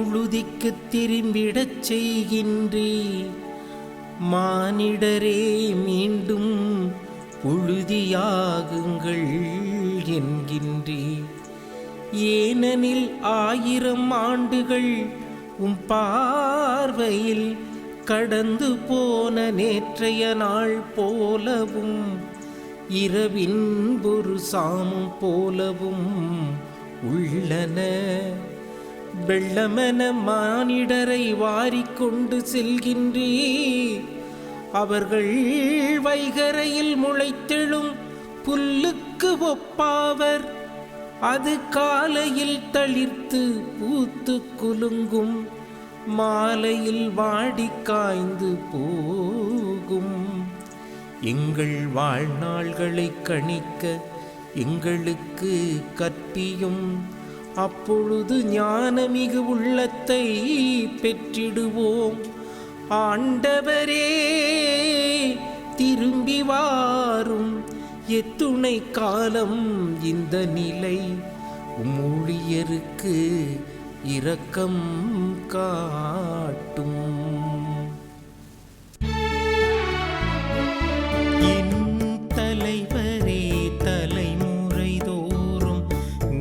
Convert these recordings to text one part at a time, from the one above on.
புழுதிக்குத் திரும்பிடச் செய்கின்றே. மானிடரே மீண்டும் புழுதியாகுங்கள் என்கின்றே. ஏனெனில் 1000 ஆண்டுகள் உம் பார்வையில் கடந்து போன நேற்றைய நாள் போலவும் இரவின் ஒரு சாமம் போலவும் உள்ளன. வெள்ளமென மானிடரை வாரிக்கொண்டு செல்கின்றே. அவர்கள் வைகரையில் முளைத்தெழும் புல்லுக்கு ஒப்பாவர். அது காலையில் தளிர்த்து பூத்து குலுங்கும், மாலையில் வாடி காய்ந்து போகும். எங்கள் வாழ்நாள்களை கணிக்க எங்களுக்கு கற்பியும். அப்பொழுது ஞானமிகு உள்ளத்தை பெற்றிடுவோம். ஆண்டவரே திரும்பி வாரும். எத்துணை காலம் இந்த நிலை? உம் ஊழியருக்கு இரக்கம் காட்டும். என் தலைவரே தலைமுறை தோறும்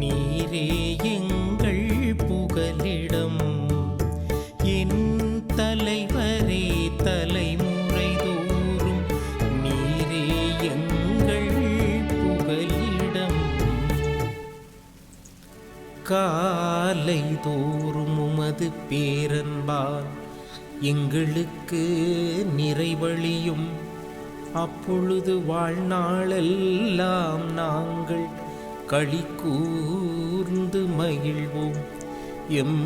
நீரே எங்கள் புகலிடம். என் தலைவரே தலைமுறை தோறும் நீரே எங்கள் புகலிடம். காலை தோறும் உமது பேரன்பால் எங்களுக்கு நிறைவழியும். அப்பொழுது வாழ்நாளெல்லாம் நாங்கள் களி கூர்ந்து மகிழ்வோம். எம்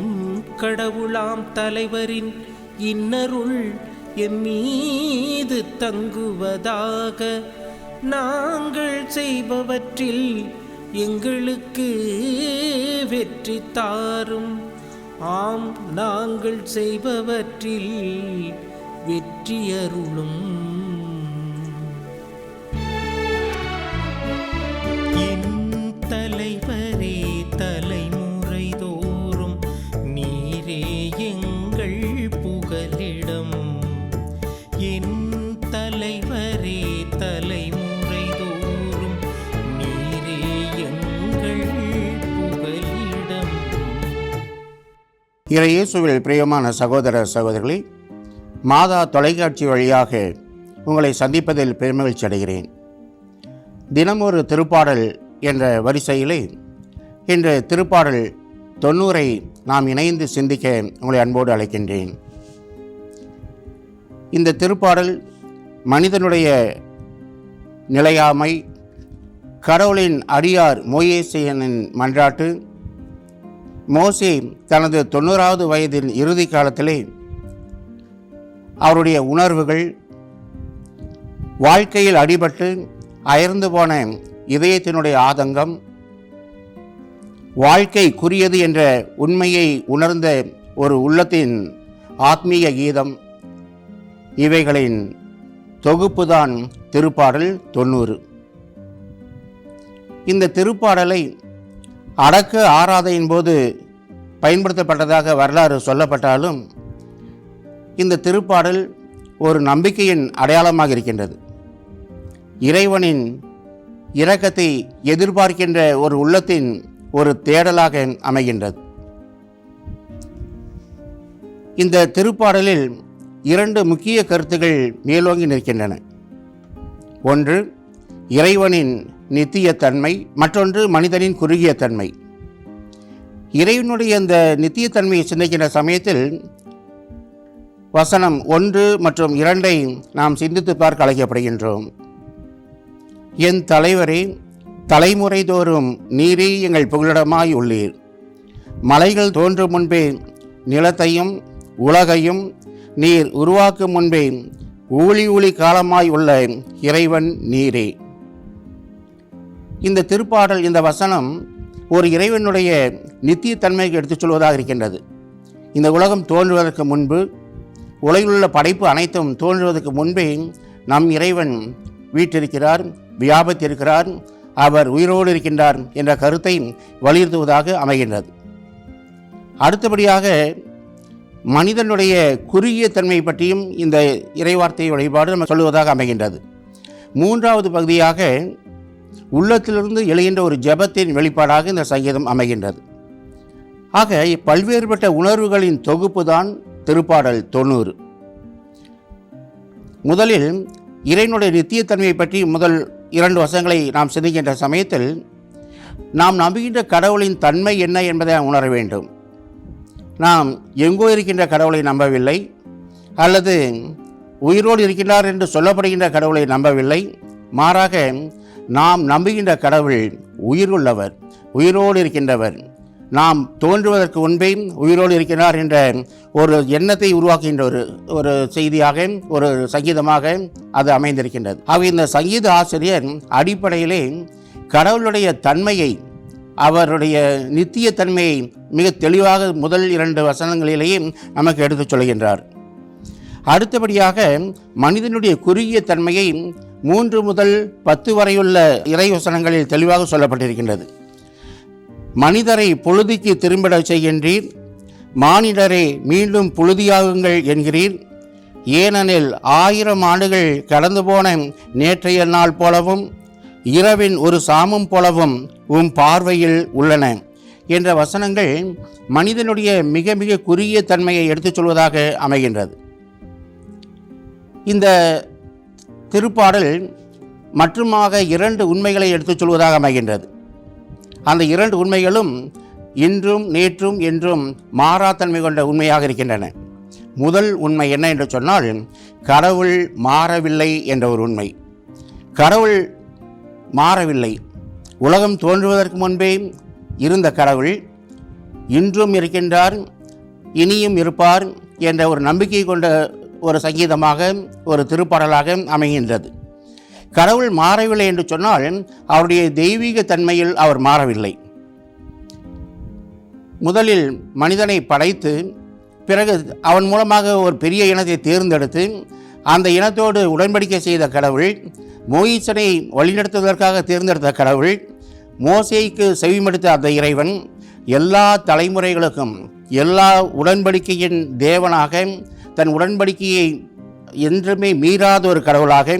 கடவுளாம் தலைவரின் இன்னருள் எம்மீது தங்குவதாக. நாங்கள் செய்பவற்றில் எங்களுக்கு வெற்றி தாரும். ஆம், நாங்கள் செய்பவற்றில் வெற்றி அருளும். என் தலைவரே தலைமுறை தோறும் நீரே எங்கள் புகலிடம். என் தலைவரே தலைமுறை தோறும் நீரே எங்கள் புகலிடம். இயேசுவில் பிரியமான சகோதர சகோதரிகளே, மாதா தொலைக்காட்சி வழியாக உங்களை சந்திப்பதில் பெருமகிழ்ச்சி அடைகிறேன். தினமொரு திருப்பாடல் என்ற வரிசையிலே இன்று திருப்பாடல் 90 நாம் இணைந்து சிந்திக்க உங்களை அன்போடு அழைக்கின்றேன். இந்த திருப்பாடல் மனிதனுடைய நிலையாமை, கடவுளின் அடியார் மோசேயின் மன்றாட்டு, மோசே தனது 90வது வயதின் இறுதி காலத்திலே அவருடைய உணர்வுகள், வாழ்க்கையில் அடிபட்டு அயர்ந்து போன இதயத்தினுடைய ஆதங்கம், வாழ்க்கைக்குரியது என்ற உண்மையை உணர்ந்த ஒரு உள்ளத்தின் ஆத்மீய கீதம், இவைகளின் தொகுப்புதான் திருப்பாடல் 90. இந்த திருப்பாடலை அடக்க ஆராதனையின் போது பயன்படுத்தப்பட்டதாக வரலாறு சொல்லப்பட்டாலும் இந்த திருப்பாடல் ஒரு நம்பிக்கையின் அடையாளமாக இருக்கின்றது. இறைவனின் இரக்கத்தை எதிர்பார்க்கின்ற ஒரு உள்ளத்தின் ஒரு தேடலாக அமைகின்றது. இந்த திருப்பாடலில் 2 முக்கிய கருத்துகள் மேலோங்கி நிற்கின்றன. ஒன்று இறைவனின் நித்திய தன்மை, மற்றொன்று மனிதனின் குறுகிய தன்மை. இறைவனுடைய இந்த நித்திய தன்மையை சிந்திக்கின்ற சமயத்தில் வசனம் 1 மற்றும் 2 நாம் சிந்தித்து பார்க்க அழைக்கப்படுகின்றோம். என் தலைவரே தலைமுறை தோறும் நீரே எங்கள் புகலிடமாய் உள்ளீர். மலைகள் தோன்றும் முன்பே நிலத்தையும் உலகையும் நீர் உருவாக்கும் முன்பே ஊழி காலமாய் உள்ள இறைவன் நீரே. இந்த திருப்பாடல், இந்த வசனம் ஒரு இறைவனுடைய நித்திய தன்மைக்கு எடுத்துச் சொல்வதாக இருக்கின்றது. இந்த உலகம் தோன்றுவதற்கு முன்பு, உலகில் உள்ள படைப்பு அனைத்தும் தோன்றுவதற்கு முன்பே நம் இறைவன் வீற்றிருக்கிறார், வியாபித்திருக்கிறார், அவர் உயிரோடு இருக்கின்றார் என்ற கருத்தை வலியுறுத்துவதாக அமைகின்றது. அடுத்தபடியாக மனிதனுடைய குறுகிய தன்மை பற்றியும் இந்த இறைவார்த்தை வழிபாடு நம்ம சொல்லுவதாக அமைகின்றது. மூன்றாவது பகுதியாக உள்ளத்திலிருந்து எழுகின்ற ஒரு ஜெபத்தின் வெளிப்பாடாக இந்த சங்கீதம் அமைகின்றது. ஆக பல்வேறுபட்ட உணர்வுகளின் தொகுப்பு தான் திருப்பாடல் 90. முதலில் இறைவனுடைய நித்தியத்தன்மையை பற்றி முதல் 2 வசனங்களை நாம் சிந்திக்கின்ற சமயத்தில் நாம் நம்புகின்ற கடவுளின் தன்மை என்ன என்பதை உணர வேண்டும். நாம் எங்கோ இருக்கின்ற கடவுளை நம்பவில்லை, அல்லது உயிரோடு இருக்கின்றார் என்று சொல்லப்படுகின்ற கடவுளை நம்பவில்லை. மாறாக நாம் நம்புகின்ற கடவுள் உயிருள்ளவர், உயிரோடு இருக்கின்றவர். நாம் தோன்றுவதற்கு முன்பே உயிரோடு இருக்கிறார் என்ற ஒரு எண்ணத்தை உருவாக்குகின்ற ஒரு செய்தியாக, ஒரு சங்கீதமாக அது அமைந்திருக்கின்றது. ஆக இந்த சங்கீத ஆசிரியர் அடிப்படையிலே கடவுளுடைய தன்மையை, அவருடைய நித்திய தன்மையை மிக தெளிவாக முதல் 2 வசனங்களிலேயே நமக்கு எடுத்துச் சொல்கின்றார். அடுத்தபடியாக மனிதனுடைய குறுகிய தன்மையை 3 முதல் 10 வரையுள்ள இறை வசனங்களில் தெளிவாக சொல்லப்பட்டிருக்கின்றது. மனிதரை புழுதிக்கு திரும்பிட செய்கின்றீர், மானிடரை மீண்டும் புழுதியாகுங்கள் என்கிறீர். ஏனெனில் 1000 ஆண்டுகள் கடந்து போன நேற்றைய நாள் போலவும் இரவின் ஒரு சாமம் போலவும் உம் பார்வையில் உள்ளன என்ற வசனங்கள் மனிதனுடைய மிக மிக குறுகிய தன்மையை எடுத்துச் சொல்வதாக அமைகின்றது. இந்த திருப்பாடல் மற்றுமாக 2 உண்மைகளை எடுத்துச் சொல்வதாக அமைகின்றது. அந்த 2 உண்மைகளும் இன்றும் நேற்றும் என்றும் மாறாத்தன்மை கொண்ட உண்மையாக இருக்கின்றன. முதல் உண்மை என்ன என்று சொன்னால், கடவுள் மாறவில்லை என்ற ஒரு உண்மை. கடவுள் மாறவில்லை. உலகம் தோன்றுவதற்கு முன்பே இருந்த கடவுள் இன்றும் இருக்கின்றார், இனியும் இருப்பார் என்ற ஒரு நம்பிக்கை கொண்ட ஒரு சங்கீதமாக, ஒரு திருப்பாடலாக அமைகின்றது. கடவுள் மாறவில்லை என்று சொன்னால் அவருடைய தெய்வீக தன்மையில் அவர் மாறவில்லை. முதலில் மனிதனை படைத்து பிறகு அவன் மூலமாக ஒரு பெரிய இனத்தை தேர்ந்தெடுத்து அந்த இனத்தோடு உடன்படிக்கை செய்த கடவுள், மோசேயை வழிநடத்துவதற்காக தேர்ந்தெடுத்த கடவுள், மோசேக்கு செவிமடுத்த அந்த இறைவன் எல்லா தலைமுறைகளுக்கும் எல்லா உடன்படிக்கையின் தேவனாக, தன் உடன்படிக்கையை என்றுமே மீறாத ஒரு கடவுளாக,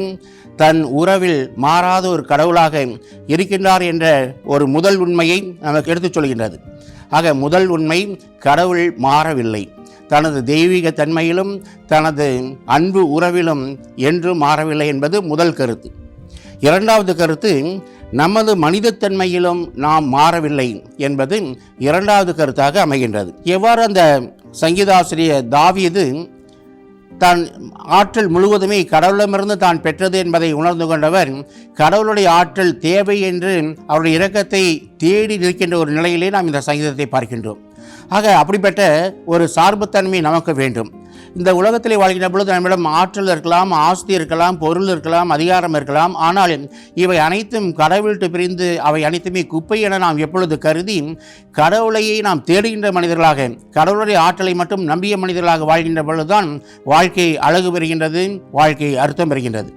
தன் உறவில் மாறாத ஒரு கடவுளாக இருக்கின்றார் என்ற ஒரு முதல் உண்மையை நமக்கு எடுத்துச் சொல்கின்றது. ஆக முதல் உண்மை, கடவுள் மாறவில்லை. தனது தெய்வீக தன்மையிலும் தனது அன்பு உறவிலும் என்றும் மாறவில்லை என்பது முதல் கருத்து. இரண்டாவது கருத்து, நமது மனிதத்தன்மையிலும் நாம் மாறவில்லை என்பது இரண்டாவது கருத்தாக அமைகின்றது. எவ்வாறு அந்த சங்கீதாசிரியர் தாவீது தான் ஆற்றல் முழுவதுமே கடவுளிடமிருந்து தான் பெற்றது என்பதை உணர்ந்து கொண்டவர், கடவுளுடைய ஆற்றல் தேவை என்று அவருடைய இரக்கத்தை தேடி நிற்கின்ற ஒரு நிலையிலே நாம் இந்த சங்கீதத்தை பார்க்கின்றோம். ஆக அப்படிப்பட்ட ஒரு சார்புத்தன்மை நமக்கு வேண்டும். இந்த உலகத்திலே வாழ்கின்ற பொழுது நம்மிடம் ஆற்றல் இருக்கலாம், ஆஸ்தி இருக்கலாம், பொருள் இருக்கலாம், அதிகாரம் இருக்கலாம். ஆனால் இவை அனைத்தும் கடவுள்கிட்ட பிரிந்து அவை அனைத்துமே குப்பை என நாம் எப்பொழுது கருதி கடவுளையே நாம் தேடுகின்ற மனிதர்களாக, கடவுளுடைய ஆற்றலை மட்டும் நம்பிய மனிதர்களாக வாழ்கின்ற பொழுதுதான் வாழ்க்கை அழகு பெறுகின்றது, வாழ்க்கை அர்த்தம் பெறுகின்றது.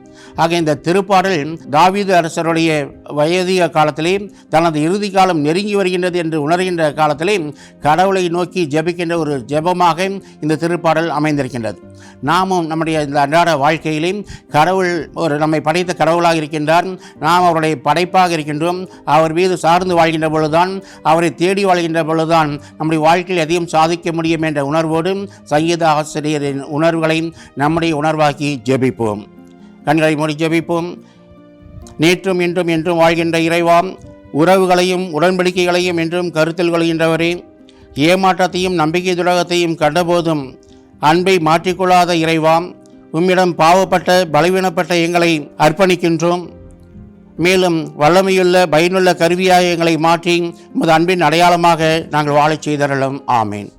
ஆக இந்த திருப்பாடல் தாவீது அரசருடைய வயதிக காலத்திலே, தனது இறுதி காலம் நெருங்கி வருகின்றது என்று உணர்கின்ற காலத்திலே கடவுளை நோக்கி ஜெபிக்கின்ற ஒரு ஜெபமாக இந்த திருப்பாடல் அமைந்திருக்கின்றது. நாமும் நம்முடைய இந்த அன்றாட வாழ்க்கையிலே கடவுள் நம்மை படைத்த கடவுளாக இருக்கின்றார், நாம் அவருடைய படைப்பாக இருக்கின்றோம். அவர் மீது சார்ந்து வாழ்கின்ற பொழுதுதான், அவரை தேடி வாழ்கின்ற பொழுதுதான் நம்முடைய வாழ்க்கையில் எதையும் சாதிக்க முடியும் என்ற உணர்வோடு சங்கீத ஆசிரியரின் உணர்வுகளை நம்முடைய உணர்வாக்கி ஜெபிப்போம். கண்களை மூடி ஜெபிப்போம். நேற்றும் இன்றும் என்றும் வாழ்கின்ற இறைவாம், உறவுகளையும் உடன்படிக்கைகளையும் என்றும் கருத்தில் கொள்கின்றவரே, ஏமாற்றத்தையும் நம்பிக்கை துரோகத்தையும் கண்டபோதும் அன்பை மாற்றிக்கொள்ளாத இறைவாம், உம்மிடம் பாவப்பட்ட பலவீனப்பட்ட எங்களை அர்ப்பணிக்கின்றோம். மேலும் வல்லமையுள்ள பயனுள்ள கருவியாக எங்களை மாற்றி உமது அன்பின் அடையாளமாக நாங்கள் வாழச் செய்தருளும். ஆமேன்.